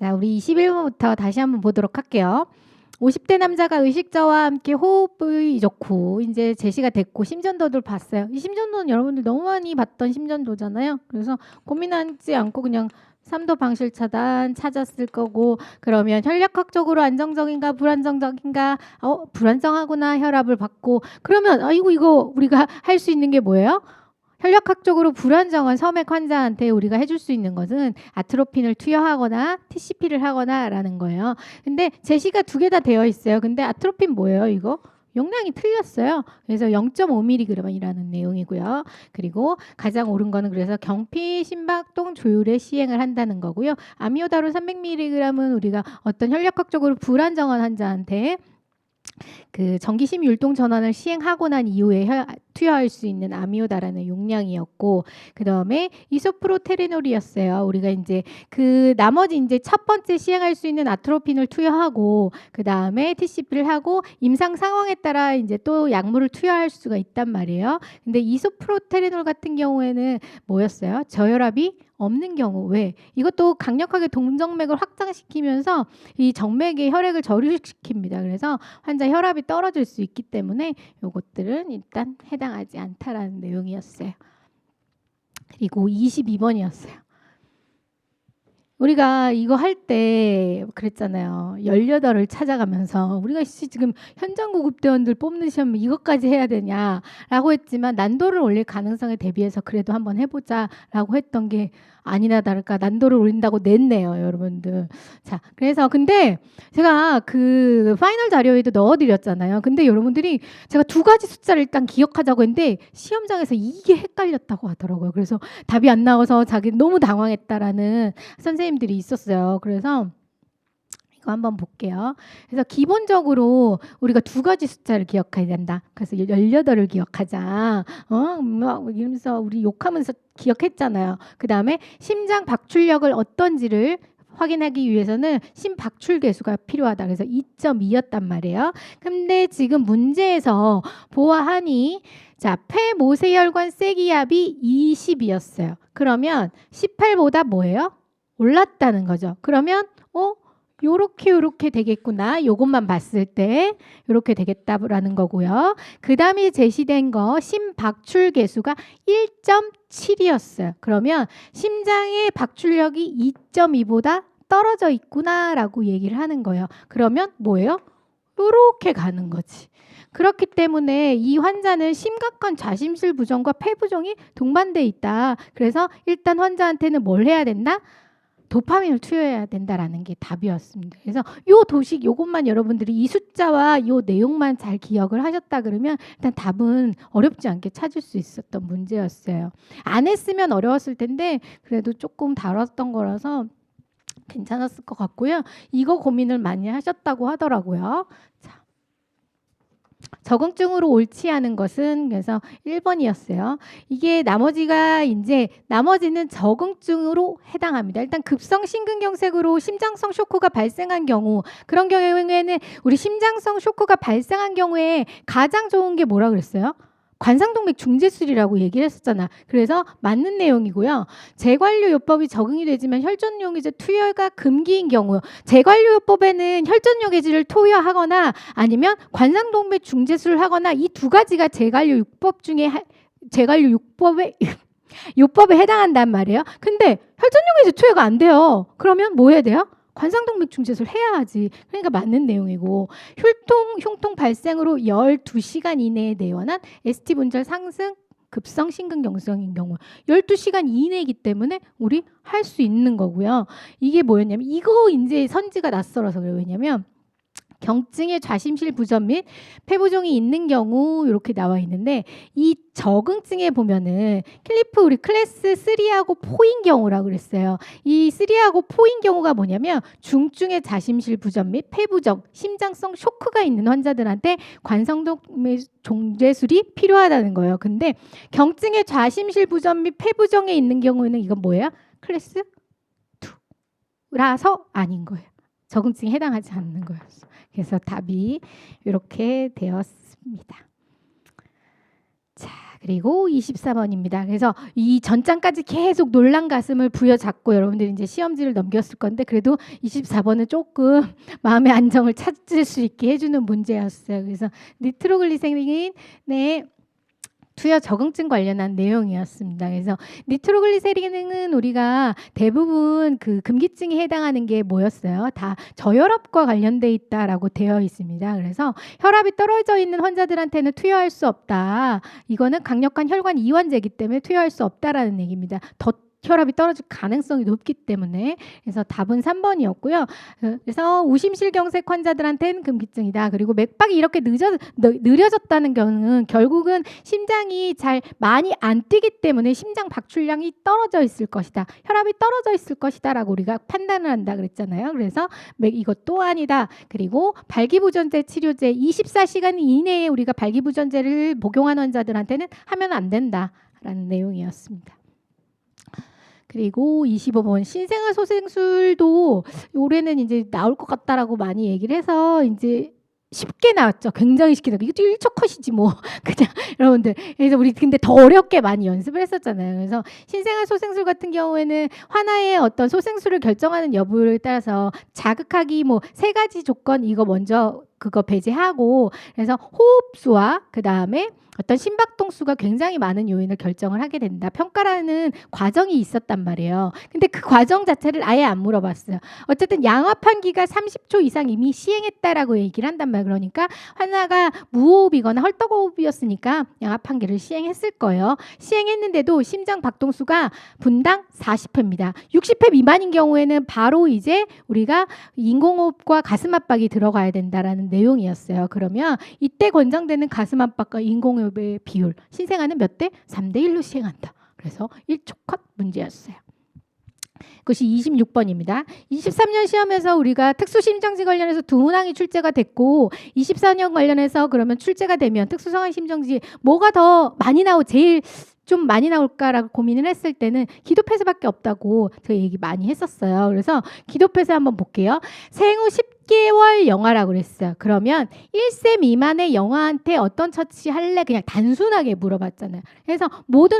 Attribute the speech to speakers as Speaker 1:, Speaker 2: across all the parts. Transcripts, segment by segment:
Speaker 1: 자, 우리 21번부터 다시 한번 보도록 할게요. 50대 남자가 의식저와 함께 호흡이 좋고 이제 제시가 됐고 심전도를 봤어요. 이 심전도는 여러분들 너무 많이 봤던 심전도잖아요. 그래서 고민하지 않고 그냥 3도 방실 차단 찾았을 거고, 그러면 혈액학적으로 안정적인가 불안정적인가, 불안정하구나 혈압을 받고, 그러면 아이고 이거 우리가 할 수 있는 게 뭐예요? 혈액학적으로 불안정한 섬액 환자한테 우리가 해줄 수 있는 것은 아트로핀을 투여하거나 TCP를 하거나라는 거예요. 근데 제시가 두 개 다 되어 있어요. 근데 아트로핀 뭐예요, 이거? 용량이 틀렸어요. 그래서 0.5mg이라는 내용이고요. 그리고 가장 옳은 거는 그래서 경피 심박동 조율에 시행을 한다는 거고요. 아미오다론 300mg은 우리가 어떤 혈액학적으로 불안정한 환자한테 그 전기심 율동 전환을 시행하고 난 이후에 투여할 수 있는 아미오다라는 용량이었고, 그 다음에 이소프로테레놀이었어요. 우리가 이제 그 나머지 이제 첫 번째 시행할 수 있는 아트로핀을 투여하고, 그 다음에 TCP를 하고 임상 상황에 따라 이제 또 약물을 투여할 수가 있단 말이에요. 근데 이소프로테레놀 같은 경우에는 뭐였어요? 저혈압이 없는 경우. 왜? 이것도 강력하게 동정맥을 확장시키면서 이 정맥의 혈액을 저류시킵니다. 그래서 환자 혈압이 떨어질 수 있기 때문에 이것들은 일단 해당하지 않다라는 내용이었어요. 그리고 22번이었어요. 우리가 이거 할 때 그랬잖아요. 18을 찾아가면서 우리가 지금 현장 구급대원들 뽑는 시험 이것까지 해야 되냐라고 했지만 난도를 올릴 가능성에 대비해서 그래도 한번 해보자라고 했던 게 아니나 다를까 난도를 올린다고 냈네요, 여러분들. 자, 그래서 근데 제가 그 파이널 자료에도 넣어드렸잖아요. 근데 여러분들이 제가 두 가지 숫자를 일단 기억하자고 했는데 시험장에서 이게 헷갈렸다고 하더라고요. 그래서 답이 안 나와서 자기 너무 당황했다라는 선생님들이 있었어요. 그래서 이거 한번 볼게요. 그래서 기본적으로 우리가 두 가지 숫자를 기억해야 된다. 그래서 18을 기억하자. 막 이러면서 우리 욕하면서 기억했잖아요. 그 다음에 심장 박출력을 어떤지를 확인하기 위해서는 심박출 계수가 필요하다. 그래서 2.2였단 말이에요. 근데 지금 문제에서 보아하니 자, 폐모세혈관 세기압이 20이었어요. 그러면 18보다 뭐예요? 올랐다는 거죠. 그러면 요렇게 되겠구나. 요것만 봤을 때 요렇게 되겠다라는 거고요. 그 다음에 제시된 거 심박출 계수가 1.7이었어요. 그러면 심장의 박출력이 2.2보다 떨어져 있구나라고 얘기를 하는 거예요. 그러면 뭐예요? 요렇게 가는 거지. 그렇기 때문에 이 환자는 심각한 좌심실 부종과 폐부종이 동반돼 있다. 그래서 일단 환자한테는 뭘 해야 된다? 도파민을 투여해야 된다라는 게 답이었습니다. 그래서 요 도식 요것만 여러분들이 이 숫자와 요 내용만 잘 기억을 하셨다 그러면 일단 답은 어렵지 않게 찾을 수 있었던 문제였어요. 안 했으면 어려웠을 텐데 그래도 조금 다뤘던 거라서 괜찮았을 것 같고요. 이거 고민을 많이 하셨다고 하더라고요. 자. 적응증으로 옳지 않은 것은 그래서 1번이었어요. 이게 나머지는 적응증으로 해당합니다. 일단 급성 심근경색으로 심장성 쇼크가 발생한 경우, 그런 경우에는 우리 심장성 쇼크가 발생한 경우에 가장 좋은 게 뭐라 그랬어요? 관상동맥 중재술이라고 얘기를 했었잖아. 그래서 맞는 내용이고요. 재관료요법이 적용이 되지만 혈전용해제 투여가 금기인 경우, 재관료요법에는 혈전용해제를 투여하거나 아니면 관상동맥 중재술을 하거나 이 두 가지가 재관료요법 중에 재관료요법에 요법에 해당한단 말이에요. 근데 혈전용해제 투여가 안 돼요. 그러면 뭐 해야 돼요? 관상동맥 중재술 해야 하지. 그러니까 맞는 내용이고, 흉통 발생으로 12시간 이내에 내원한 ST 분절 상승 급성 심근경색인 경우 12시간 이내이기 때문에 우리 할 수 있는 거고요. 이게 뭐였냐면 이거 이제 선지가 낯설어서 그래요. 왜냐면 경증의 좌심실 부전 및 폐부종이 있는 경우 이렇게 나와 있는데 이 적응증에 보면은 클리프 우리 클래스 3하고 4인 경우라고 그랬어요. 이 3하고 4인 경우가 뭐냐면 중증의 좌심실 부전 및 폐부종, 심장성 쇼크가 있는 환자들한테 관상동맥 중재술이 필요하다는 거예요. 근데 경증의 좌심실 부전 및 폐부종에 있는 경우에는 이건 뭐예요? 클래스 2라서 아닌 거예요. 적응증에 해당하지 않는 거였어. 그래서 답이 이렇게 되었습니다. 자, 그리고 24번입니다. 그래서 이 전장까지 계속 놀란 가슴을 부여잡고 여러분들이 이제 시험지를 넘겼을 건데 그래도 24번은 조금 마음의 안정을 찾을 수 있게 해주는 문제였어요. 그래서 니트로글리세린의 투여 적응증 관련한 내용이었습니다. 그래서 니트로글리세린은 우리가 대부분 그 금기증에 해당하는 게 뭐였어요? 다 저혈압과 관련돼 있다라고 되어 있습니다. 그래서 혈압이 떨어져 있는 환자들한테는 투여할 수 없다. 이거는 강력한 혈관 이완제이기 때문에 투여할 수 없다라는 얘기입니다. 더 혈압이 떨어질 가능성이 높기 때문에 그래서 답은 3번이었고요. 그래서 우심실경색 환자들한테는 금기증이다. 그리고 맥박이 이렇게 느려졌다는 경우는 결국은 심장이 잘 많이 안 뛰기 때문에 심장 박출량이 떨어져 있을 것이다. 혈압이 떨어져 있을 것이다 라고 우리가 판단을 한다 그랬잖아요. 그래서 이것 또 아니다. 그리고 발기부전제 치료제 24시간 이내에 우리가 발기부전제를 복용한 환자들한테는 하면 안 된다라는 내용이었습니다. 그리고 25번 신생아 소생술도 올해는 이제 나올 것 같다라고 많이 얘기를 해서 이제 쉽게 나왔죠. 굉장히 쉽게 나왔죠. 이것도 1초 컷이지 뭐 그냥 여러분들. 그래서 우리 근데 더 어렵게 많이 연습을 했었잖아요. 그래서 신생아 소생술 같은 경우에는 하나의 어떤 소생술을 결정하는 여부에 따라서 자극하기 뭐 3가지 조건 이거 먼저 그거 배제하고 그래서 호흡수와 그 다음에 어떤 심박동수가 굉장히 많은 요인을 결정을 하게 된다. 평가라는 과정이 있었단 말이에요. 근데 그 과정 자체를 아예 안 물어봤어요. 어쨌든 양압판기가 30초 이상 이미 시행했다라고 얘기를 한단 말이에요. 그러니까 하나가 무호흡이거나 헐떡호흡이었으니까 양압판기를 시행했을 거예요. 시행했는데도 심장 박동수가 분당 40회입니다. 60회 미만인 경우에는 바로 이제 우리가 인공호흡과 가슴 압박이 들어가야 된다라는 내용이었어요. 그러면 이때 권장되는 가슴 압박과 인공호흡의 비율 신생아는 몇 대? 3대 1로 시행한다. 그래서 1초 컷 문제였어요. 그것이 26번입니다. 23년 시험에서 우리가 특수심정지 관련해서 두 문항이 출제가 됐고 24년 관련해서 그러면 출제가 되면 특수성한 심정지 뭐가 더 많이 제일 좀 많이 나올까라고 고민을 했을 때는 기도폐쇄밖에 없다고 제가 얘기 많이 했었어요. 그래서 기도폐쇄 한번 볼게요. 생후 10개월 영아라고 그랬어요. 그러면 1세 미만의 영아한테 어떤 처치할래? 그냥 단순하게 물어봤잖아요. 그래서 모든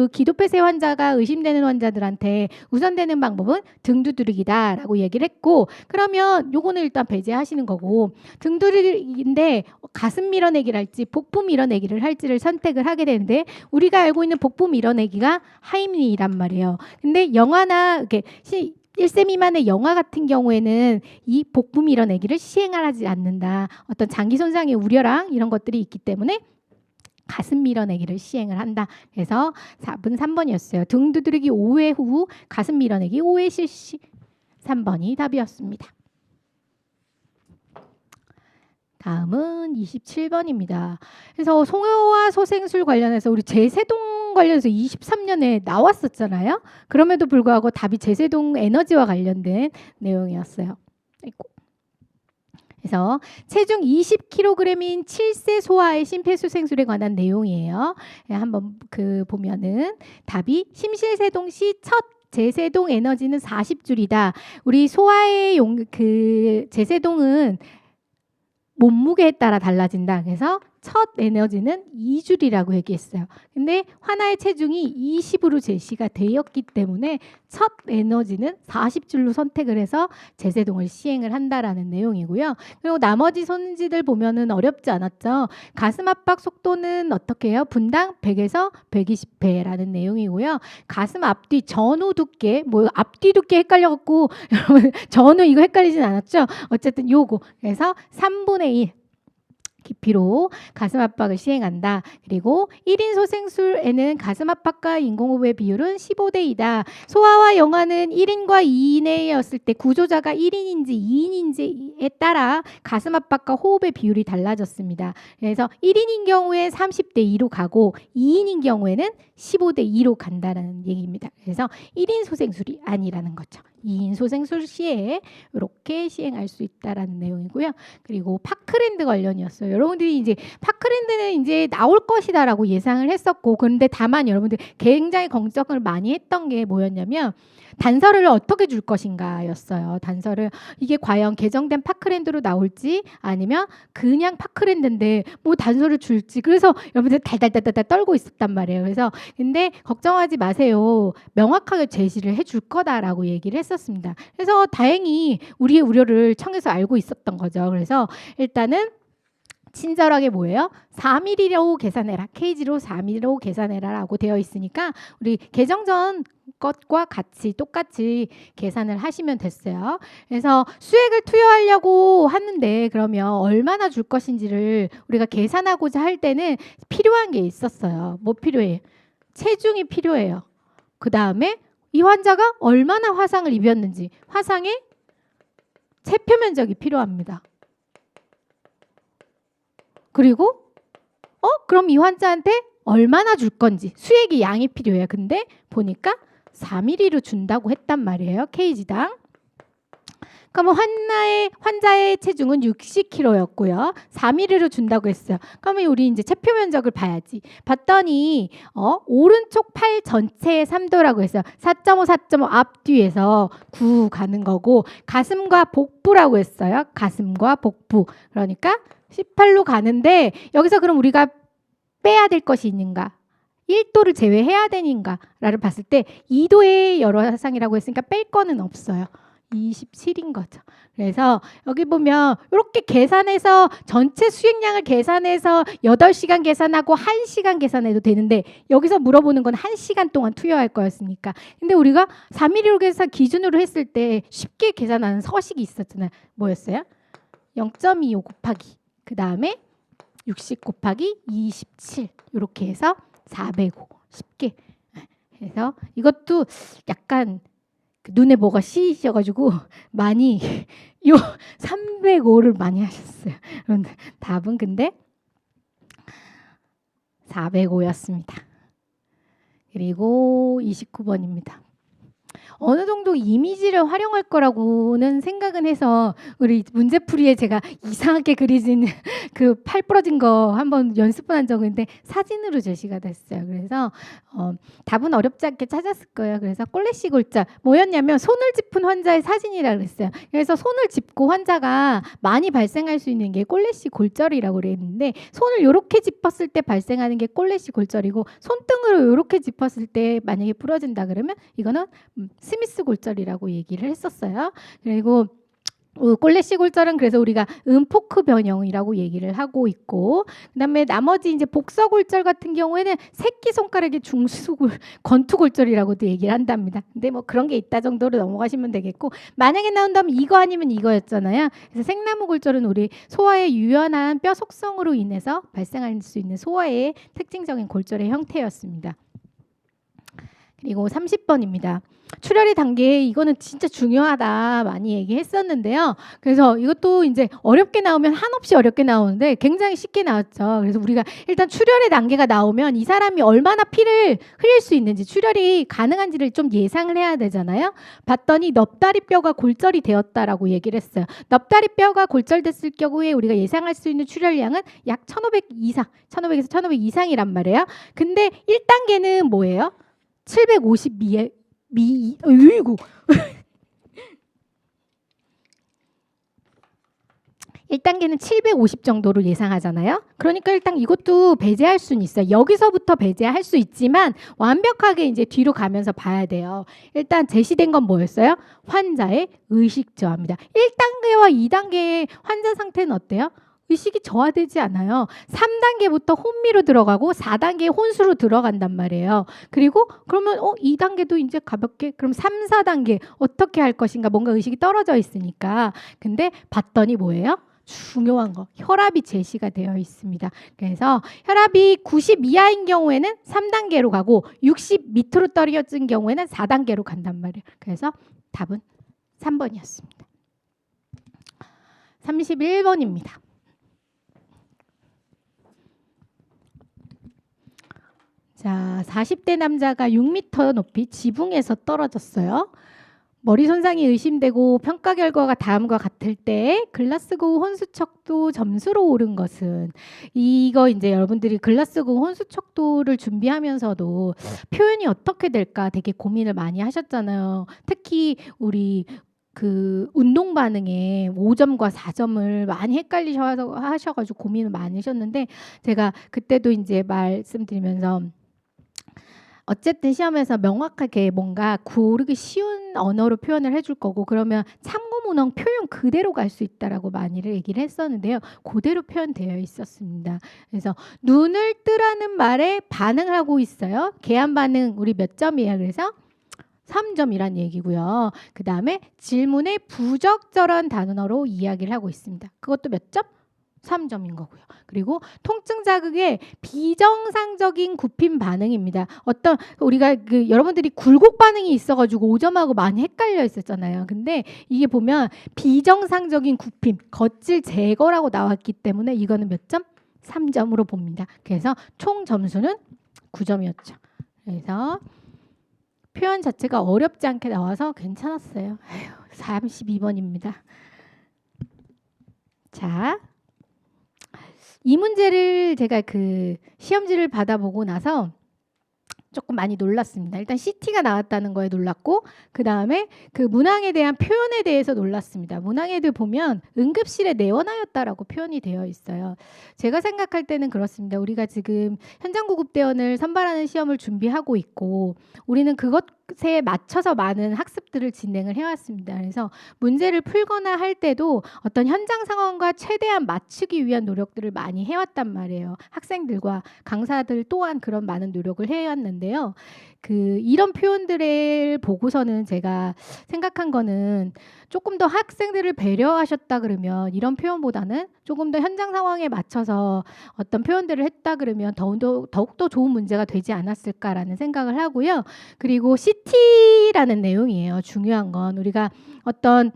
Speaker 1: 기도폐쇄 환자가 의심되는 환자들한테 우선되는 방법은 등 두드리기다라고 얘기를 했고 그러면 요거는 일단 배제하시는 거고 등 두드리기인데 가슴 밀어내기를 할지 복부 밀어내기를 할지를 선택을 하게 되는데 우리가 알고 있는 복부 밀어내기가 하임리란 말이에요. 근데 영아나 이렇게 1세 미만의 영아 같은 경우에는 이 복부 밀어내기를 시행하지 않는다. 어떤 장기 손상의 우려랑 이런 것들이 있기 때문에 가슴 밀어내기를 시행을 한다. 그래서 4번 3번이었어요. 등 두드리기 5회 후 가슴 밀어내기 5회 실시 3번이 답이었습니다. 다음은 27번입니다. 그래서 송효와 소생술 관련해서 우리 제세동 관련해서 23년에 나왔었잖아요. 그럼에도 불구하고 답이 제세동 에너지와 관련된 내용이었어요. 그래서 체중 20kg인 7세 소아의 심폐소생술에 관한 내용이에요. 한번 보면은 답이 심실세동 시 첫 제세동 에너지는 40줄이다. 우리 소아의 제세동은 몸무게에 따라 달라진다. 그래서 첫 에너지는 2줄이라고 얘기했어요. 근데 하나의 체중이 20으로 제시가 되었기 때문에 첫 에너지는 40줄로 선택을 해서 제세동을 시행을 한다라는 내용이고요. 그리고 나머지 손지들 보면은 어렵지 않았죠. 가슴 압박 속도는 어떻게 해요? 분당 100에서 120회라는 내용이고요. 가슴 앞뒤 전후 두께, 뭐 앞뒤 두께 헷갈려갖고 여러분 전후 이거 헷갈리진 않았죠? 어쨌든 요거 그래서 3분의 1 깊이로 가슴 압박을 시행한다. 그리고 1인 소생술에는 가슴 압박과 인공호흡의 비율은 15대 2다. 소아와 영아는 1인과 2인이었을 때 구조자가 1인인지 2인인지에 따라 가슴 압박과 호흡의 비율이 달라졌습니다. 그래서 1인인 경우에 30대 2로 가고 2인인 경우에는 15대 2로 간다는 얘기입니다. 그래서 1인 소생술이 아니라는 거죠. 2인 소생술 시에 이렇게 시행할 수 있다라는 내용이고요. 그리고 파크랜드 관련이었어요. 여러분들이 이제 파크랜드는 이제 나올 것이다라고 예상을 했었고, 그런데 다만 여러분들 굉장히 걱정을 많이 했던 게 뭐였냐면 단서를 어떻게 줄 것인가였어요. 단서를 이게 과연 개정된 파크랜드로 나올지 아니면 그냥 파크랜드인데 뭐 단서를 줄지 그래서 여러분들 달달달달 떨고 있었단 말이에요. 그래서 근데 걱정하지 마세요. 명확하게 제시를 해줄 거다라고 얘기를 했었습니다. 그래서 다행히 우리의 우려를 청에서 알고 있었던 거죠. 그래서 일단은 친절하게 뭐예요? 4mm로 계산해라. KG로 4mm로 계산해라 라고 되어 있으니까 우리 개정 전 것과 같이 똑같이 계산을 하시면 됐어요. 그래서 수액을 투여하려고 하는데 그러면 얼마나 줄 것인지를 우리가 계산하고자 할 때는 필요한 게 있었어요. 뭐 필요해요? 체중이 필요해요. 그 다음에 이 환자가 얼마나 화상을 입었는지 화상의 체표 면적이 필요합니다. 그리고 그럼 이 환자한테 얼마나 줄 건지 수액이 양이 필요해요. 근데 보니까 4mm로 준다고 했단 말이에요. kg당. 그러면 환자의 체중은 60kg였고요. 4mm로 준다고 했어요. 그러면 우리 이제 체표 면적을 봐야지. 봤더니 오른쪽 팔 전체의 3도라고 했어요. 4.5, 4.5 앞뒤에서 9 가는 거고 가슴과 복부라고 했어요. 가슴과 복부. 그러니까 18로 가는데 여기서 그럼 우리가 빼야 될 것이 있는가? 1도를 제외해야 되는가를 봤을 때 2도의 여러 화상이라고 했으니까 뺄 거는 없어요. 27인 거죠. 그래서 여기 보면 이렇게 계산해서 전체 수액량을 계산해서 8시간 계산하고 1시간 계산해도 되는데 여기서 물어보는 건 1시간 동안 투여할 거였으니까. 근데 우리가 4mm로 계산 기준으로 했을 때 쉽게 계산하는 서식이 있었잖아요. 뭐였어요? 0.25 곱하기 그 다음에 60 곱하기 27 이렇게 해서 405 쉽게 해서 이것도 약간 눈에 뭐가 씌이셔가지고 많이 요 305를 많이 하셨어요. 답은 근데 405였습니다. 그리고 29번입니다. 어느 정도 이미지를 활용할 거라고는 생각은 해서 우리 문제풀이에 제가 이상하게 그리진 그 팔 부러진 거 한번 연습을 한 적은 있는데 사진으로 제시가 됐어요. 그래서 답은 어렵지 않게 찾았을 거예요. 그래서 꼴레시 골절 뭐였냐면 손을 짚은 환자의 사진이라고 그랬어요. 그래서 손을 짚고 환자가 많이 발생할 수 있는 게 꼴레시 골절이라고 그랬는데 손을 이렇게 짚었을 때 발생하는 게 꼴레시 골절이고 손등으로 이렇게 짚었을 때 만약에 부러진다 그러면 이거는 스미스 골절이라고 얘기를 했었어요. 그리고 꼴레시 골절은 그래서 우리가 음포크 변형이라고 얘기를 하고 있고 그다음에 나머지 이제 복서 골절 같은 경우에는 새끼 손가락의 건투 골절이라고도 얘기를 한답니다. 근데 뭐 그런 게 있다 정도로 넘어가시면 되겠고 만약에 나온다면 이거 아니면 이거였잖아요. 그래서 생나무 골절은 우리 소화의 유연한 뼈 속성으로 인해서 발생할 수 있는 소화의 특징적인 골절의 형태였습니다. 그리고 30번입니다. 출혈의 단계 이거는 진짜 중요하다 많이 얘기했었는데요. 그래서 이것도 이제 어렵게 나오면 한없이 어렵게 나오는데 굉장히 쉽게 나왔죠. 그래서 우리가 일단 출혈의 단계가 나오면 이 사람이 얼마나 피를 흘릴 수 있는지 출혈이 가능한지를 좀 예상을 해야 되잖아요. 봤더니 넙다리 뼈가 골절이 되었다라고 얘기를 했어요. 넙다리 뼈가 골절됐을 경우에 우리가 예상할 수 있는 출혈량은 약 1500 이상, 1500에서 1500 이상이란 말이에요. 근데 1단계는 뭐예요? 750 어이구 1단계는 750 정도로 예상하잖아요. 그러니까 일단 이것도 배제할 수는 있어요. 여기서부터 배제할 수 있지만 완벽하게 이제 뒤로 가면서 봐야 돼요. 일단 제시된 건 뭐였어요? 환자의 의식 저하입니다. 1단계와 2단계의 환자 상태는 어때요? 의식이 저하되지 않아요. 3단계부터 혼미로 들어가고 4단계에 혼수로 들어간단 말이에요. 그리고 그러면 2단계도 이제 가볍게 그럼 3, 4단계 어떻게 할 것인가 뭔가 의식이 떨어져 있으니까. 근데 봤더니 뭐예요? 중요한 거 혈압이 제시가 되어 있습니다. 그래서 혈압이 90 이하인 경우에는 3단계로 가고 60 밑으로 떨어진 경우에는 4단계로 간단 말이에요. 그래서 답은 3번이었습니다. 31번입니다. 자, 40대 남자가 6m 높이 지붕에서 떨어졌어요. 머리 손상이 의심되고 평가 결과가 다음과 같을 때 글라스고우 혼수척도 점수로 오른 것은, 이거 이제 여러분들이 글라스고우 혼수척도를 준비하면서도 표현이 어떻게 될까 되게 고민을 많이 하셨잖아요. 특히 우리 그 운동 반응에 5점과 4점을 많이 헷갈리셔서 하셔가지고 고민을 많이 하셨는데, 제가 그때도 이제 말씀드리면서 어쨌든 시험에서 명확하게 뭔가 고르기 쉬운 언어로 표현을 해줄 거고, 그러면 참고문헌 표현 그대로 갈 수 있다라고 많이 얘기를 했었는데요. 그대로 표현되어 있었습니다. 그래서 눈을 뜨라는 말에 반응을 하고 있어요. 계한 반응 우리 몇 점이에요? 그래서 3점이란 얘기고요. 그 다음에 질문에 부적절한 단어로 이야기를 하고 있습니다. 그것도 몇 점? 3점인 거고요. 그리고 통증 자극의 비정상적인 굽힘 반응입니다. 어떤 우리가 여러분들이 굴곡 반응이 있어가지고 5점하고 많이 헷갈려 있었잖아요. 근데 이게 보면 비정상적인 굽힘, 겉질 제거라고 나왔기 때문에 이거는 몇 점? 3점으로 봅니다. 그래서 총 점수는 9점이었죠. 그래서 표현 자체가 어렵지 않게 나와서 괜찮았어요. 32번입니다. 자, 이 문제를 제가 그 시험지를 받아보고 나서 조금 많이 놀랐습니다. 일단 CT가 나왔다는 거에 놀랐고, 그 다음에 그 문항에 대한 표현에 대해서 놀랐습니다. 문항에도 보면 응급실에 내원하였다라고 표현이 되어 있어요. 제가 생각할 때는 그렇습니다. 우리가 지금 현장구급대원을 선발하는 시험을 준비하고 있고, 우리는 그것에 맞춰서 많은 학습들을 진행을 해왔습니다. 그래서 문제를 풀거나 할 때도 어떤 현장 상황과 최대한 맞추기 위한 노력들을 많이 해왔단 말이에요. 학생들과 강사들 또한 그런 많은 노력을 해왔는데요. 이런 표현들을 보고서는 제가 생각한 거는 조금 더 학생들을 배려하셨다 그러면 이런 표현보다는 조금 더 현장 상황에 맞춰서 어떤 표현들을 했다 그러면 더욱더 좋은 문제가 되지 않았을까라는 생각을 하고요. 그리고 CT라는 내용이에요. 중요한 건 우리가 어떤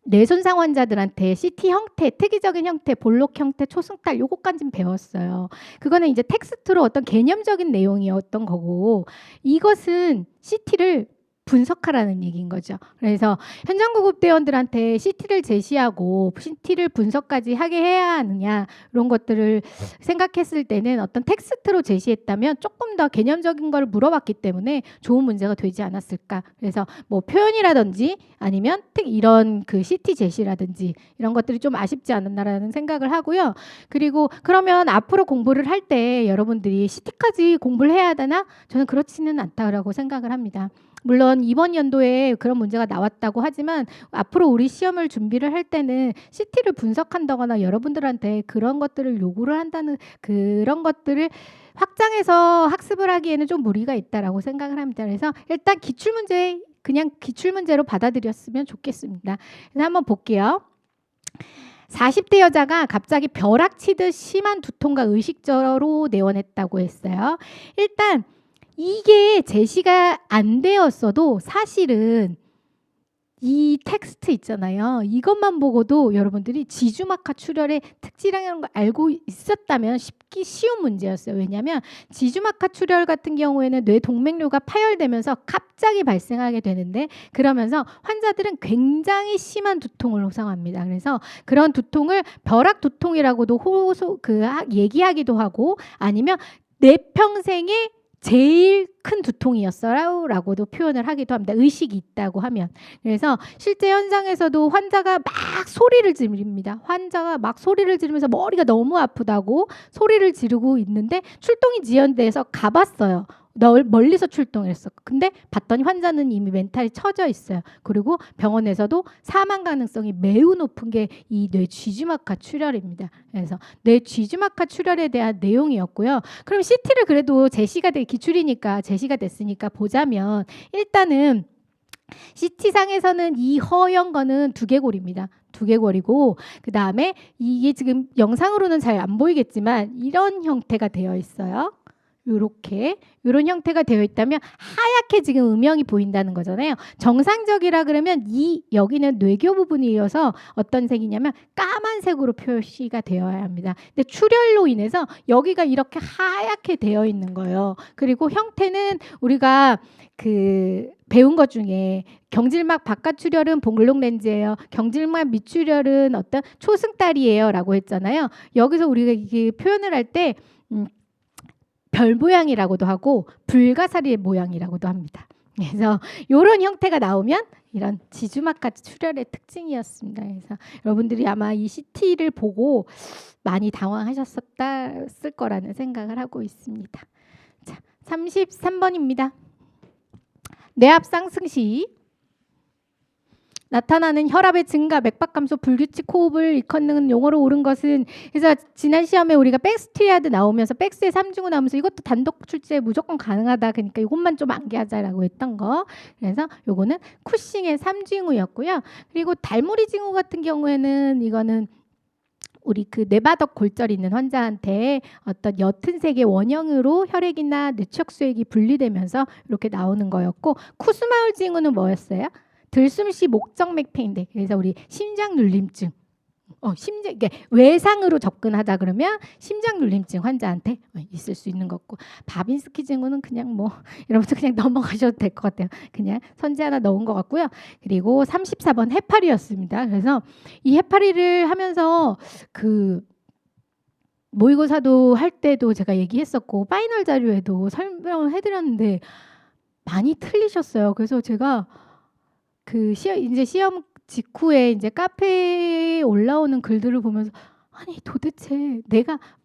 Speaker 1: 뇌손상 환자들한테 CT 형태, 특이적인 형태, 볼록 형태, 초승달 요것까지는 배웠어요. 그거는 이제 텍스트로 어떤 개념적인 내용이었던 거고, 이것은 CT를 분석하라는 얘기인 거죠. 그래서 현장구급대원들한테 CT를 제시하고 CT를 분석까지 하게 해야 하느냐, 이런 것들을 생각했을 때는 어떤 텍스트로 제시했다면 조금 더 개념적인 걸 물어봤기 때문에 좋은 문제가 되지 않았을까. 그래서 뭐 표현이라든지 아니면 이런 그 CT 제시라든지 이런 것들이 좀 아쉽지 않았나라는 생각을 하고요. 그리고 그러면 앞으로 공부를 할 때 여러분들이 CT까지 공부를 해야 되나? 저는 그렇지는 않다고 생각을 합니다. 물론 이번 연도에 그런 문제가 나왔다고 하지만 앞으로 우리 시험을 준비를 할 때는 CT를 분석한다거나 여러분들한테 그런 것들을 요구를 한다는 그런 것들을 확장해서 학습을 하기에는 좀 무리가 있다라고 생각을 합니다. 그래서 일단 기출문제 그냥 기출문제로 받아들였으면 좋겠습니다. 그래서 한번 볼게요. 40대 여자가 갑자기 벼락 치듯 심한 두통과 의식저로 내원했다고 했어요. 일단 이게 제시가 안 되었어도 사실은 이 텍스트 있잖아요. 이것만 보고도 여러분들이 지주막하 출혈의 특징이라는 걸 알고 있었다면 쉽기 쉬운 문제였어요. 왜냐하면 지주막하 출혈 같은 경우에는 뇌 동맥류가 파열되면서 갑자기 발생하게 되는데, 그러면서 환자들은 굉장히 심한 두통을 호소합니다. 그래서 그런 두통을 벼락 두통이라고도 얘기하기도 하고, 아니면 내 평생에 제일 큰 두통이었어요 라고도 표현을 하기도 합니다. 의식이 있다고 하면. 그래서 실제 현장에서도 환자가 막 소리를 지릅니다. 환자가 막 소리를 지르면서 머리가 너무 아프다고 소리를 지르고 있는데 출동이 지연돼서 가봤어요. 멀리서 출동을 했어. 근데 봤더니 환자는 이미 멘탈이 처져 있어요. 그리고 병원에서도 사망 가능성이 매우 높은 게 이 뇌쥐주막하 출혈입니다. 그래서 뇌쥐주막하 출혈에 대한 내용이었고요. 그럼 CT를 그래도 제시가 기출이니까 제시가 됐으니까 보자면, 일단은 CT상에서는 이 허연 거는 두개골입니다. 두개골이고, 그 다음에 이게 지금 영상으로는 잘 안 보이겠지만 이런 형태가 되어 있어요. 요렇게 이런 형태가 되어 있다면 하얗게 지금 음영이 보인다는 거잖아요. 정상적이라 그러면 이 여기는 뇌교 부분이어서 어떤 색이냐면 까만색으로 표시가 되어야 합니다. 근데 출혈로 인해서 여기가 이렇게 하얗게 되어 있는 거예요. 그리고 형태는 우리가 그 배운 것 중에 경질막 바깥 출혈은 복록 렌즈예요. 경질막 밑 출혈은 어떤 초승달이에요라고 했잖아요. 여기서 우리가 이게 표현을 할 때 별 모양이라로도 하고 불가사리 모양이라고도 합니다. 그래서 이런 형태가 나오면 이런 지주막같이 출혈의 특징이었습니다. 그래서 여러분들이 아마 이 CT를 보고 많이 당황하셨을 거라는 생각을 하고 있습니다. 자, 33번입니다. 뇌압 상승 시 나타나는 혈압의 증가, 맥박 감소, 불규칙 호흡을 일컫는 용어로 옳은 것은, 그래서 지난 시험에 우리가 백스트리아드 나오면서 백스의 3증후 나오면서 이것도 단독 출제 무조건 가능하다. 그러니까 이것만 좀 암기하자라고 했던 거. 그래서 요거는 쿠싱의 3증후였고요. 그리고 달무리 증후 같은 경우에는 이거는 우리 그 뇌바닥 골절 있는 환자한테 어떤 옅은 색의 원형으로 혈액이나 뇌척수액이 분리되면서 이렇게 나오는 거였고, 쿠스마울 증후는 뭐였어요? 들숨시 목정맥패인데, 그래서 우리 심장눌림증, 심장 이게 외상으로 접근하자 그러면 심장눌림증 환자한테 있을 수 있는 거고, 바빈스키 증후는 그냥 뭐 여러분들 그냥 넘어가셔도 될 것 같아요. 그냥 선지 하나 넣은 것 같고요. 그리고 34번 해파리였습니다. 그래서 이 해파리를 하면서 그 모의고사도 할 때도 제가 얘기했었고 파이널 자료에도 설명을 해드렸는데 많이 틀리셨어요. 그래서 제가 그 이제 시험 직후에 이제 카페에 올라오는 글들을 보면서 아니 도대체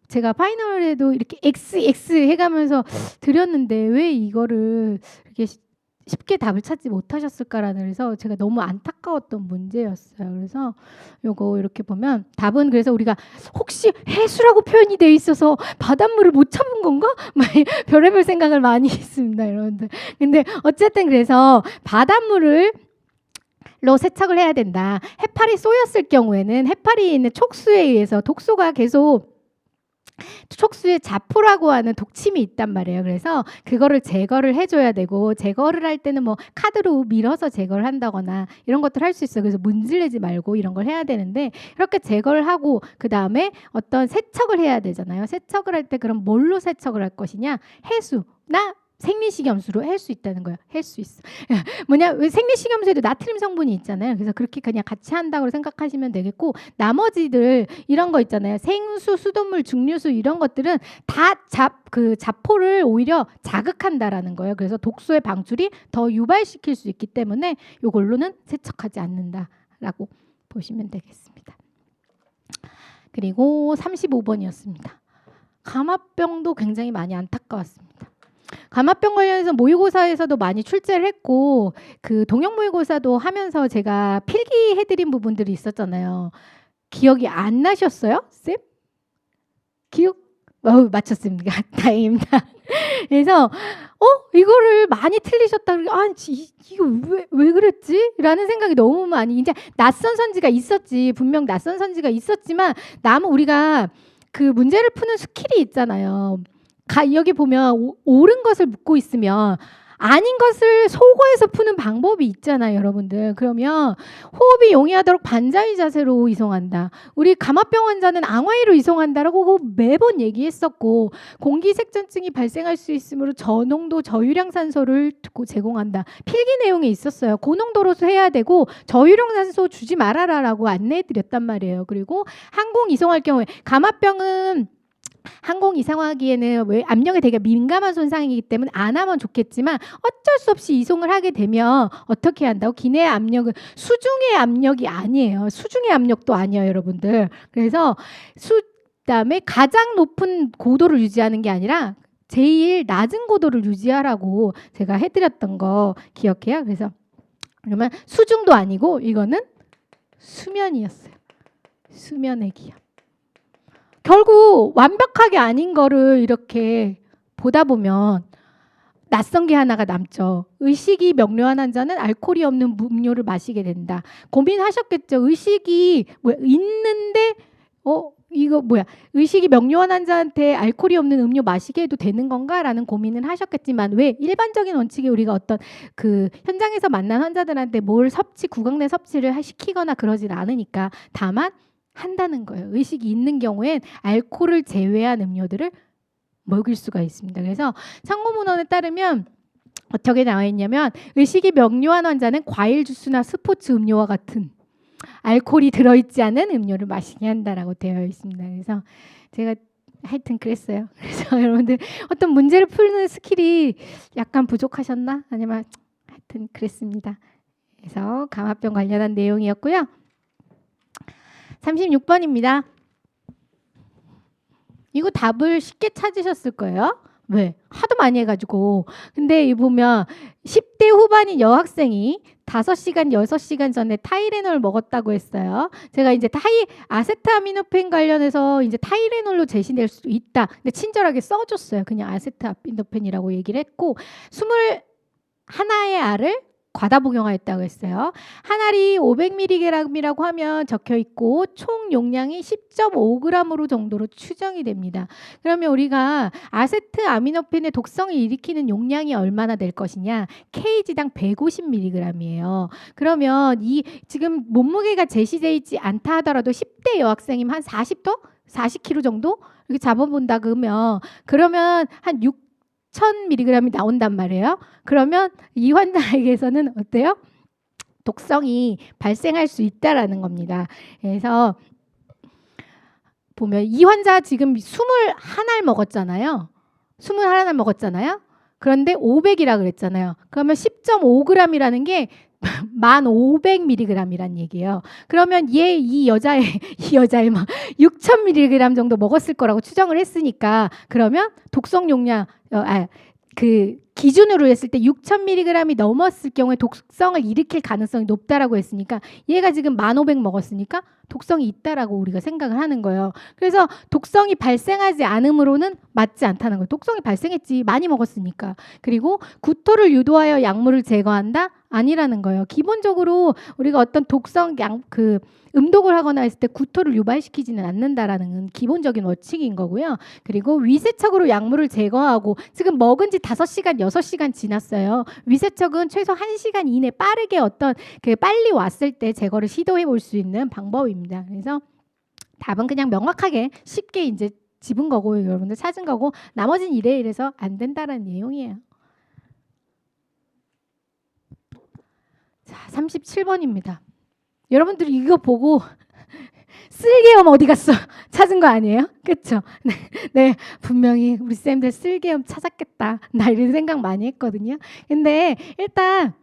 Speaker 1: 제가 파이널에도 이렇게 XX 해가면서 드렸는데 왜 이거를 이렇게 쉽게 답을 찾지 못하셨을까라는, 그래서 제가 너무 안타까웠던 문제였어요. 그래서 요거 이렇게 보면 답은, 그래서 우리가 혹시 해수라고 표현이 돼 있어서 바닷물을 못 참은 건가? 별의별 생각을 많이 했습니다, 여러분들. 근데 어쨌든 그래서 바닷물을 로 세척을 해야 된다. 해파리 쏘였을 경우에는 해파리에 있는 촉수에 의해서 독소가 계속 촉수에 자포라고 하는 독침이 있단 말이에요. 그래서 그거를 제거를 해줘야 되고, 제거를 할 때는 뭐 카드로 밀어서 제거를 한다거나 이런 것들 할 수 있어요. 그래서 문질르지 말고 이런 걸 해야 되는데, 이렇게 제거를 하고 그 다음에 어떤 세척을 해야 되잖아요. 세척을 할 때 그럼 뭘로 세척을 할 것이냐? 해수나 생리식염수로 할 수 있다는 거예요. 할 수 있어. 뭐냐, 생리식염수에도 나트륨 성분이 있잖아요. 그래서 그렇게 그냥 같이 한다고 생각하시면 되겠고, 나머지들 이런 거 있잖아요. 생수, 수돗물, 증류수 이런 것들은 다 자포를 오히려 자극한다라는 거예요. 그래서 독소의 방출이 더 유발시킬 수 있기 때문에 이걸로는 세척하지 않는다라고 보시면 되겠습니다. 그리고 35번이었습니다. 감압병도 굉장히 많이 안타까웠습니다. 감압병 관련해서 모의고사에서도 많이 출제를 했고, 그 동영 모의고사도 하면서 제가 필기해드린 부분들이 있었잖아요. 기억이 안 나셨어요, 쌤? 기억? 맞췄습니다. 다행입니다. 그래서 이거를 많이 틀리셨다. 이거 왜 그랬지? 라는 생각이 너무 많이, 이제 낯선 선지가 있었지. 분명 낯선 선지가 있었지만 우리가 그 문제를 푸는 스킬이 있잖아요. 여기 보면 옳은 것을 묻고 있으면 아닌 것을 소거해서 푸는 방법이 있잖아요, 여러분들. 그러면 호흡이 용이하도록 반자위 자세로 이송한다. 우리 감압병 환자는 앙화의로 이송한다라고 매번 얘기했었고, 공기색전증이 발생할 수 있으므로 저농도 저유량 산소를 제공한다. 필기 내용에 있었어요. 고농도로서 해야 되고 저유량 산소 주지 말아라라고 안내해드렸단 말이에요. 그리고 항공 이송할 경우에, 감압병은 항공 이송하기에는 왜 압력에 되게 민감한 손상이기 때문에 안 하면 좋겠지만, 어쩔 수 없이 이송을 하게 되면 어떻게 한다고? 기내 압력은 수중의 압력이 아니에요. 수중의 압력도 아니에요, 여러분들. 그래서 그다음에 가장 높은 고도를 유지하는 게 아니라 제일 낮은 고도를 유지하라고 제가 해드렸던 거 기억해요. 그래서 그러면 수중도 아니고 이거는 수면이었어요. 수면의 기압. 결국 완벽하게 아닌 거를 이렇게 보다 보면 낯선 게 하나가 남죠. 의식이 명료한 환자는 알코올이 없는 음료를 마시게 된다. 고민하셨겠죠. 의식이 있는데 이거 뭐야? 의식이 명료한 환자한테 알코올이 없는 음료 마시게 해도 되는 건가라는 고민을 하셨겠지만 왜 일반적인 원칙이 우리가 어떤 그 현장에서 만난 환자들한테 뭘 구강 내 섭취를 시키거나 그러질 않으니까 다만 한다는 거예요. 의식이 있는 경우엔 알코올을 제외한 음료들을 먹일 수가 있습니다. 그래서 참고문헌에 따르면 어떻게 나와 있냐면 의식이 명료한 환자는 과일 주스나 스포츠 음료와 같은 알코올이 들어있지 않은 음료를 마시게 한다라고 되어 있습니다. 그래서 제가 하여튼 그랬어요. 그래서 여러분들 어떤 문제를 푸는 스킬이 약간 부족하셨나? 아니면 하여튼 그랬습니다. 그래서 감화병 관련한 내용이었고요. 36번입니다. 이거 답을 쉽게 찾으셨을 거예요. 왜? 하도 많이 해가지고. 근데 이 보면 10대 후반인 여학생이 5시간, 6시간 전에 타이레놀 먹었다고 했어요. 제가 이제 아세트아미노펜 관련해서 이제 타이레놀로 제시될 수 있다. 근데 친절하게 써줬어요. 그냥 아세트아미노펜이라고 얘기를 했고 21의 알을 과다 복용하였다고 했어요. 한 알이 500mg이라고 하면 적혀 있고 총 용량이 10.5g으로 정도로 추정이 됩니다. 그러면 우리가 아세트아미노펜의 독성을 일으키는 용량이 얼마나 될 것이냐? kg당 150mg이에요. 그러면 이 지금 몸무게가 제시되어 있지 않다 하더라도 10대 여학생이면 한 40도? 40kg 정도? 이렇게 잡아본다 그러면 한 6,000mg이 나온단 말이에요. 그러면 이 환자에게서는 어때요? 독성이 발생할 수 있다라는 겁니다. 그래서 보면 이 환자 지금 21알 먹었잖아요. 21알 먹었잖아요. 그런데 500이라 그랬잖아요. 그러면 10.5g이라는 게 1,500mg이란 얘기예요. 그러면 이 여자의 막 6,000mg 정도 먹었을 거라고 추정을 했으니까 그러면 독성 용량 그 기준으로 했을 때 6,000mg이 넘었을 경우에 독성을 일으킬 가능성이 높다라고 했으니까 얘가 지금 1,500 먹었으니까 독성이 있다라고 우리가 생각을 하는 거예요. 그래서 독성이 발생하지 않음으로는 맞지 않다는 거예요. 독성이 발생했지. 많이 먹었으니까. 그리고 구토를 유도하여 약물을 제거한다? 아니라는 거예요. 기본적으로 우리가 어떤 독성 음독을 하거나 했을 때 구토를 유발시키지는 않는다라는 기본적인 원칙인 거고요. 그리고 위세척으로 약물을 제거하고 지금 먹은 지 5시간, 6시간 지났어요. 위세척은 최소 1시간 이내 빠르게 빨리 왔을 때 제거를 시도해 볼 수 있는 방법입니다. 그래서 답은 그냥 명확하게 쉽게 이제 집은 거고 여러분들 찾은 거고 나머지는 이래서 안 된다라는 내용이에요. 자, 37번입니다. 여러분들이 이거 보고 쓸개염 어디 갔어? 찾은 거 아니에요? 그렇죠? 네, 분명히 우리 쌤들 쓸개염 찾았겠다. 나 이런 생각 많이 했거든요. 근데 일단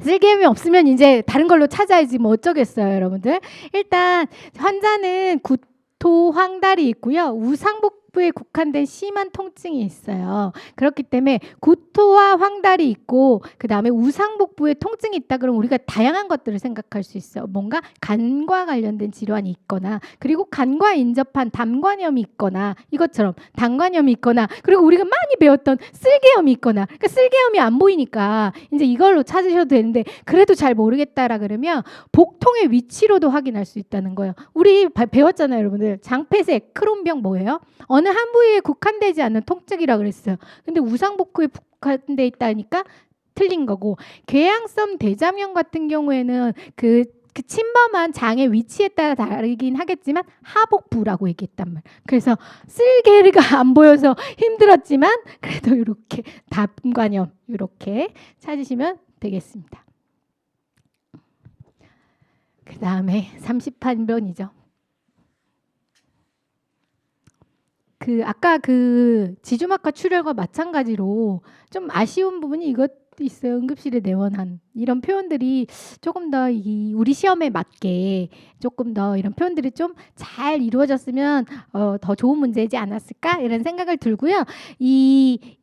Speaker 1: 쓸개염이 없으면 이제 다른 걸로 찾아야지 뭐 어쩌겠어요, 여러분들. 일단 환자는 구토, 황달이 있고요. 우상복부에 국한된 심한 통증이 있어요. 그렇기 때문에 구토와 황달이 있고 그 다음에 우상복부에 통증이 있다 그러면 우리가 다양한 것들을 생각할 수 있어요. 뭔가 간과 관련된 질환이 있거나 그리고 간과 인접한 담관염이 있거나 이것처럼 담관염이 있거나 그리고 우리가 많이 배웠던 쓸개염이 있거나 그러니까 쓸개염이 안 보이니까 이제 이걸로 찾으셔도 되는데 그래도 잘 모르겠다라 그러면 복통의 위치로도 확인할 수 있다는 거예요. 우리 배웠잖아요, 여러분들. 장폐색, 크론병 뭐예요? 어느 한 부위에 국한되지 않는 통증이라 그랬어요. 근데 우상복부에 국한돼 있다니까 틀린 거고 궤양성 대장염 같은 경우에는 그 침범한 장의 위치에 따라 다르긴 하겠지만 하복부라고 얘기했단 말이에요. 그래서 쓸개가 안 보여서 힘들었지만 그래도 이렇게 담관염 이렇게 찾으시면 되겠습니다. 그 다음에 38번이죠. 아까 지주막하 출혈과 마찬가지로 좀 아쉬운 부분이 이것도 있어요. 응급실에 내원한 이런 표현들이 조금 더 우리 시험에 맞게 조금 더 이런 표현들이 좀 잘 이루어졌으면 더 좋은 문제이지 않았을까 이런 생각을 들고요. 이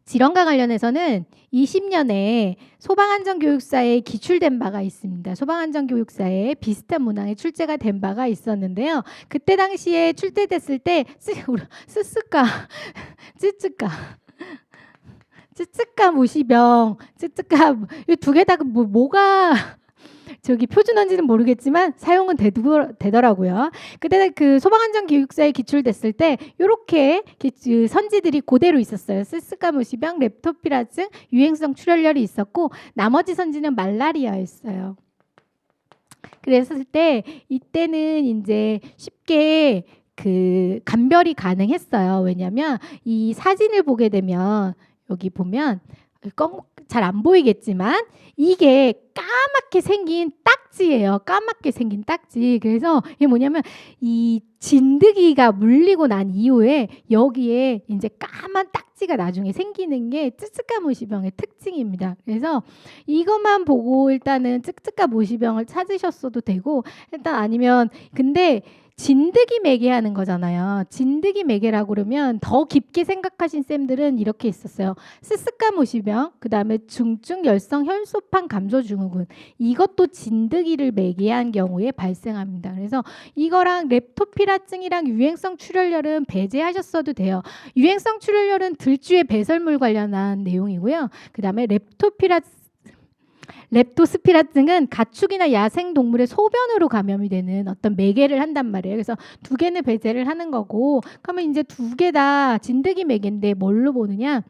Speaker 1: 질환과 관련해서는 20년에 소방안전교육사에 기출된 바가 있습니다. 소방안전교육사에 비슷한 문항에 출제가 된 바가 있었는데요. 그때 당시에 출제됐을 때 쯔쯔가 무시병, 쯔쯔가 이 두 개 다 뭐가 저기 표준어인지는 모르겠지만 사용은 되더라고요. 그때 그 소방안전 기숙사에 기출됐을 때 이렇게 선지들이 그대로 있었어요. 스스가무시병, 렙토피라증, 유행성 출혈열이 있었고 나머지 선지는 말라리아였어요. 그랬을 때 이때는 이제 쉽게 그 감별이 가능했어요. 왜냐하면 이 사진을 보게 되면 여기 보면 잘 안 보이겠지만 이게 까맣게 생긴 딱지예요. 까맣게 생긴 딱지. 그래서 이게 뭐냐면 이 진드기가 물리고 난 이후에 여기에 이제 까만 딱지가 나중에 생기는 게 쯔쯔가무시병의 특징입니다. 그래서 이것만 보고 일단은 쯔쯔가무시병을 찾으셨어도 되고 일단 아니면 근데 진드기 매개하는 거잖아요. 진드기 매개라고 그러면 더 깊게 생각하신 쌤들은 이렇게 있었어요. 스스가무시병, 그 다음에 중증 열성 혈소판 감소 증후군. 이것도 진드기를 매개한 경우에 발생합니다. 그래서 이거랑 렙토피라증이랑 유행성 출혈열은 배제하셨어도 돼요. 유행성 출혈열은 들쥐의 배설물 관련한 내용이고요. 그 다음에 렙토스피라증은 가축이나 야생 동물의 소변으로 감염이 되는 어떤 매개를 한단 말이에요. 그래서 두 개는 배제를 하는 거고, 그러면 이제 두 개 다 진드기 매개인데 뭘로 보느냐?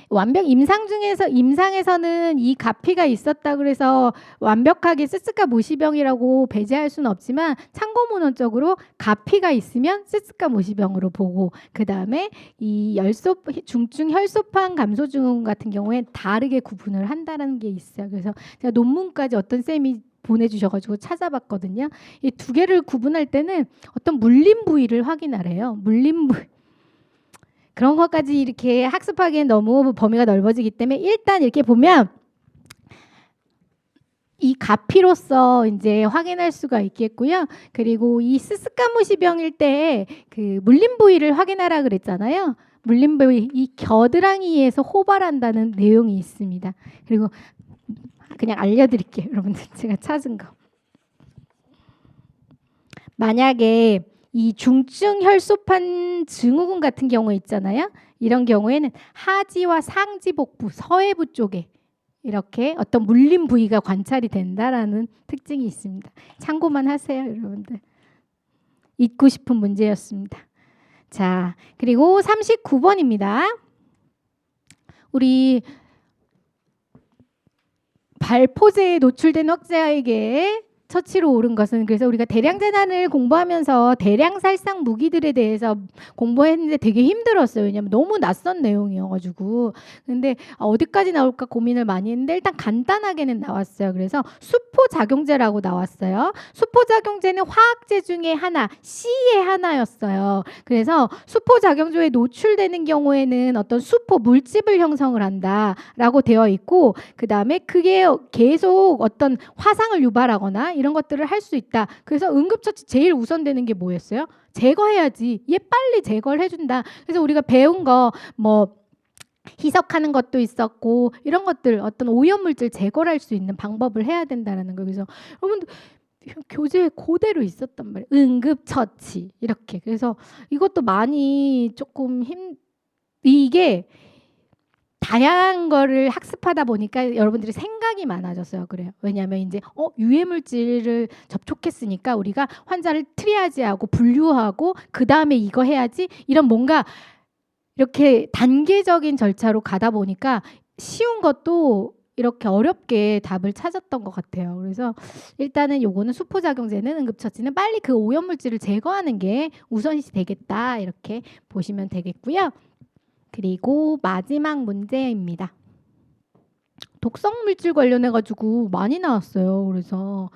Speaker 1: 완벽 임상에서는 이 가피가 있었다 그래서 완벽하게 스스가무시병이라고 배제할 수는 없지만 참고문헌적으로 가피가 있으면 스스가무시병으로 보고 그 다음에 이 중증 혈소판 감소 증후군 같은 경우에 다르게 구분을 한다는 게 있어요. 그래서 제가 논문까지 어떤 쌤이 보내주셔가지고 찾아봤거든요. 이 두 개를 구분할 때는 어떤 물림 부위를 확인하래요. 물림 부위. 그런 것까지 이렇게 학습하기엔 너무 범위가 넓어지기 때문에 일단 이렇게 보면 이 가피로서 이제 확인할 수가 있겠고요. 그리고 이 스스가무시병일 때 그 물림 부위를 확인하라 그랬잖아요. 물림 부위 이 겨드랑이에서 호발한다는 내용이 있습니다. 그리고 그냥 알려드릴게요, 여러분들 제가 찾은 거. 만약에 이 중증 혈소판 증후군 같은 경우 있잖아요. 이런 경우에는 하지와 상지 복부, 서해부 쪽에 이렇게 어떤 물림 부위가 관찰이 된다라는 특징이 있습니다. 참고만 하세요, 여러분들. 잊고 싶은 문제였습니다. 자, 그리고 39번입니다. 우리 발포제에 노출된 확자에게 처치로 옳은 것은 그래서 우리가 대량 재난을 공부하면서 대량 살상 무기들에 대해서 공부했는데 되게 힘들었어요. 왜냐하면 너무 낯선 내용이어가지고. 근데 어디까지 나올까 고민을 많이 했는데 일단 간단하게는 나왔어요. 그래서 수포작용제라고 나왔어요. 수포작용제는 화학제 중에 하나, C의 하나였어요. 그래서 수포작용제에 노출되는 경우에는 어떤 수포 물집을 형성을 한다라고 되어 있고 그 다음에 그게 계속 어떤 화상을 유발하거나 이런 것들을 할 수 있다. 그래서 응급처치 제일 우선되는 게 뭐였어요? 제거해야지. 얘 빨리 제거를 해준다. 그래서 우리가 배운 거 뭐 희석하는 것도 있었고 이런 것들 어떤 오염물질 제거를 할 수 있는 방법을 해야 된다는 거. 그래서 여러분들 교재에 그대로 있었단 말이에요. 응급처치 이렇게. 그래서 이것도 많이 조금 이게 다양한 거를 학습하다 보니까 여러분들이 생각이 많아졌어요. 그래요. 왜냐하면 이제 유해물질을 접촉했으니까 우리가 환자를 트리아지하고 분류하고 그 다음에 이거 해야지 이런 뭔가 이렇게 단계적인 절차로 가다 보니까 쉬운 것도 이렇게 어렵게 답을 찾았던 것 같아요. 그래서 일단은 요거는 수포작용제는 응급처치는 빨리 그 오염물질을 제거하는 게 우선시 되겠다 이렇게 보시면 되겠고요. 그리고 마지막 문제입니다. 독성 물질 관련해 가지고 많이 나왔어요. 그래서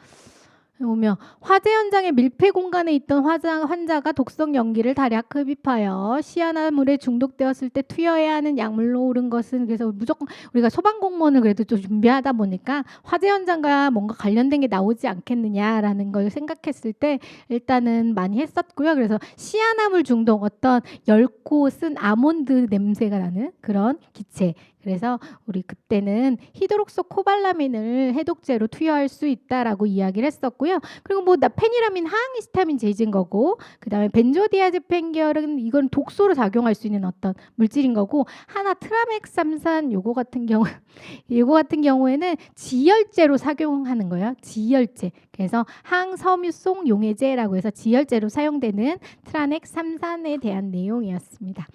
Speaker 1: 보면 화재 현장의 밀폐 공간에 있던 환자가 독성 연기를 다량 흡입하여 시아나물에 중독되었을 때 투여해야 하는 약물로 옳은 것은 그래서 무조건 우리가 소방 공무원을 그래도 좀 준비하다 보니까 화재 현장과 뭔가 관련된 게 나오지 않겠느냐라는 걸 생각했을 때 일단은 많이 했었고요. 그래서 시아나물 중독 어떤 엷고 쓴 아몬드 냄새가 나는 그런 기체 그래서 우리 그때는 히드록소 코발라민을 해독제로 투여할 수 있다라고 이야기를 했었고요. 그리고 뭐 페니라민 항히스타민 제제인 거고, 그다음에 벤조디아제펜 계열은 이건 독소로 작용할 수 있는 어떤 물질인 거고, 하나 트라멕삼산 요거 같은 경우에는 지혈제로 작용하는 거예요. 지혈제. 그래서 항섬유송 용해제라고 해서 지혈제로 사용되는 트라넥삼산에 대한 내용이었습니다.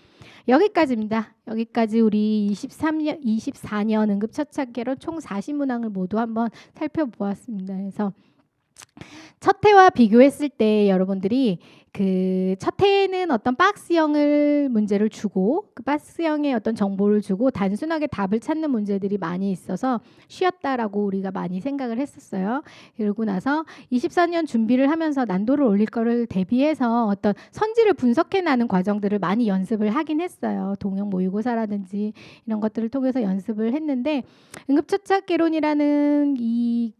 Speaker 1: 여기까지입니다. 여기까지 우리 24년 응급처치학개론 총 40문항을 모두 한번 살펴보았습니다. 그래서 첫 해와 비교했을 때 여러분들이 그 첫 해에는 어떤 박스형을 문제를 주고 그 박스형의 어떤 정보를 주고 단순하게 답을 찾는 문제들이 많이 있어서 쉬었다라고 우리가 많이 생각을 했었어요. 그러고 나서 24년 준비를 하면서 난도를 올릴 거를 대비해서 어떤 선지를 분석해 나는 과정들을 많이 연습을 하긴 했어요. 동형 모의고사라든지 이런 것들을 통해서 연습을 했는데, 응급처치학개론이라는 이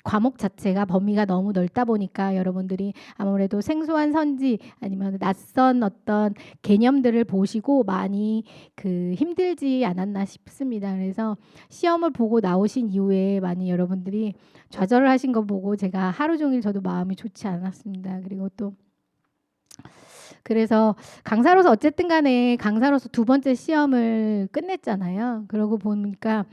Speaker 1: 과목 자체가 범위가 너무 넓다 보니까 여러분들이 아무래도 생소한 선지 아니면 낯선 어떤 개념들을 보시고 많이 힘들지 않았나 싶습니다. 그래서 시험을 보고 나오신 이후에 많이 여러분들이 좌절을 하신 거 보고 제가 하루 종일 저도 마음이 좋지 않았습니다. 그리고 또 그래서 강사로서 어쨌든 간에 강사로서 두 번째 시험을 끝냈잖아요. 그러고 보니까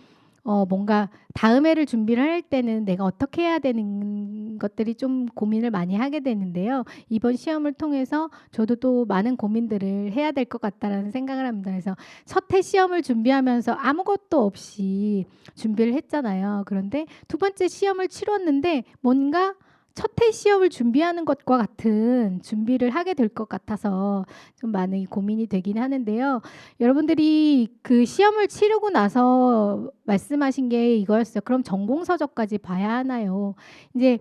Speaker 1: 뭔가 다음 해를 준비를 할 때는 내가 어떻게 해야 되는 것들이 좀 고민을 많이 하게 되는데요. 이번 시험을 통해서 저도 또 많은 고민들을 해야 될 것 같다라는 생각을 합니다. 그래서 첫 해 시험을 준비하면서 아무것도 없이 준비를 했잖아요. 그런데 두 번째 시험을 치렀는데 뭔가 첫 해 시험을 준비하는 것과 같은 준비를 하게 될 것 같아서 좀 많이 고민이 되긴 하는데요. 여러분들이 그 시험을 치르고 나서 말씀하신 게 이거였어요. 그럼 전공서적까지 봐야 하나요? 이제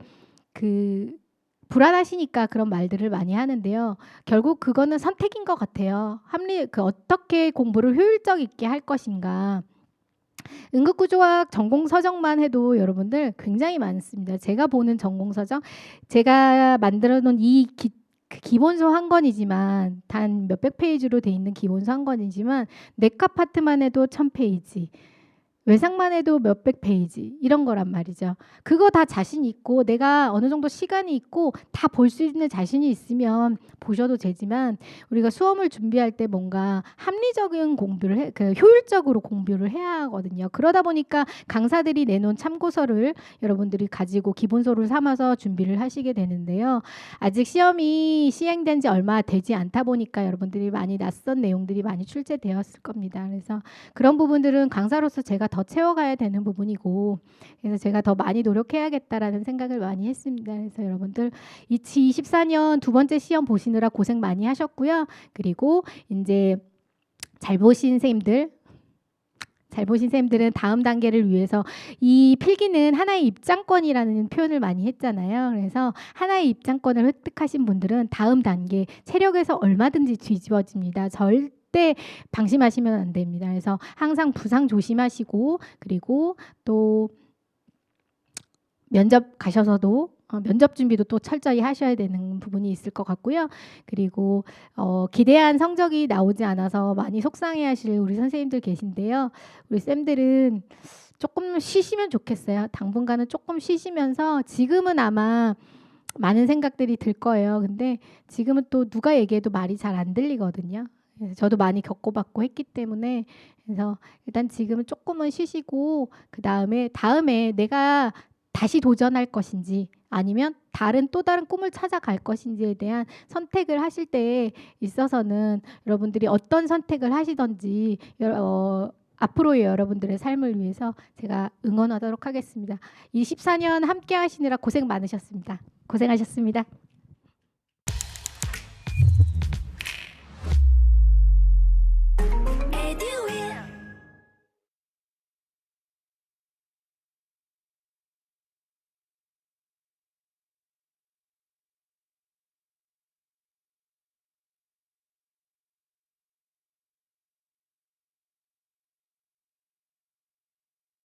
Speaker 1: 불안하시니까 그런 말들을 많이 하는데요. 결국 그거는 선택인 것 같아요. 어떻게 공부를 효율적 있게 할 것인가. 응급구조학 전공서적만 해도 여러분들 굉장히 많습니다. 제가 보는 전공서적, 제가 만들어 놓은 기본서 한 권이지만 단 몇백 페이지로 돼 있는 기본서 한 권이지만 내과 파트만 해도 1000페이지, 외상만 해도 몇백 페이지 이런 거란 말이죠. 그거 다 자신 있고 내가 어느 정도 시간이 있고 다 볼 수 있는 자신이 있으면 보셔도 되지만, 우리가 수험을 준비할 때 뭔가 합리적인 공부를 효율적으로 공부를 해야 하거든요. 그러다 보니까 강사들이 내놓은 참고서를 여러분들이 가지고 기본서를 삼아서 준비를 하시게 되는데요. 아직 시험이 시행된 지 얼마 되지 않다 보니까 여러분들이 많이 낯선 내용들이 많이 출제되었을 겁니다. 그래서 그런 부분들은 강사로서 제가 더 채워가야 되는 부분이고, 그래서 제가 더 많이 노력해야겠다라는 생각을 많이 했습니다. 그래서 여러분들 2024년 두 번째 시험 보시느라 고생 많이 하셨고요. 그리고 이제 잘 보신 쌤들은 다음 단계를 위해서, 이 필기는 하나의 입장권이라는 표현을 많이 했잖아요. 그래서 하나의 입장권을 획득하신 분들은 다음 단계 체력에서 얼마든지 뒤집어집니다. 절대 방심하시면 안 됩니다. 그래서 항상 부상 조심하시고, 그리고 또 면접 가셔서도 면접 준비도 또 철저히 하셔야 되는 부분이 있을 것 같고요. 그리고 기대한 성적이 나오지 않아서 많이 속상해하실 우리 선생님들 계신데요. 우리 쌤들은 조금 쉬시면 좋겠어요. 당분간은 조금 쉬시면서, 지금은 아마 많은 생각들이 들 거예요. 근데 지금은 또 누가 얘기해도 말이 잘 안 들리거든요. 그래서 저도 많이 겪고받고 했기 때문에, 그래서 일단 지금은 조금은 쉬시고 다음에 내가 다시 도전할 것인지 아니면 또 다른 꿈을 찾아갈 것인지에 대한 선택을 하실 때에 있어서는 여러분들이 어떤 선택을 하시든지 앞으로의 여러분들의 삶을 위해서 제가 응원하도록 하겠습니다. 24년 함께 하시느라 고생 많으셨습니다. 고생하셨습니다.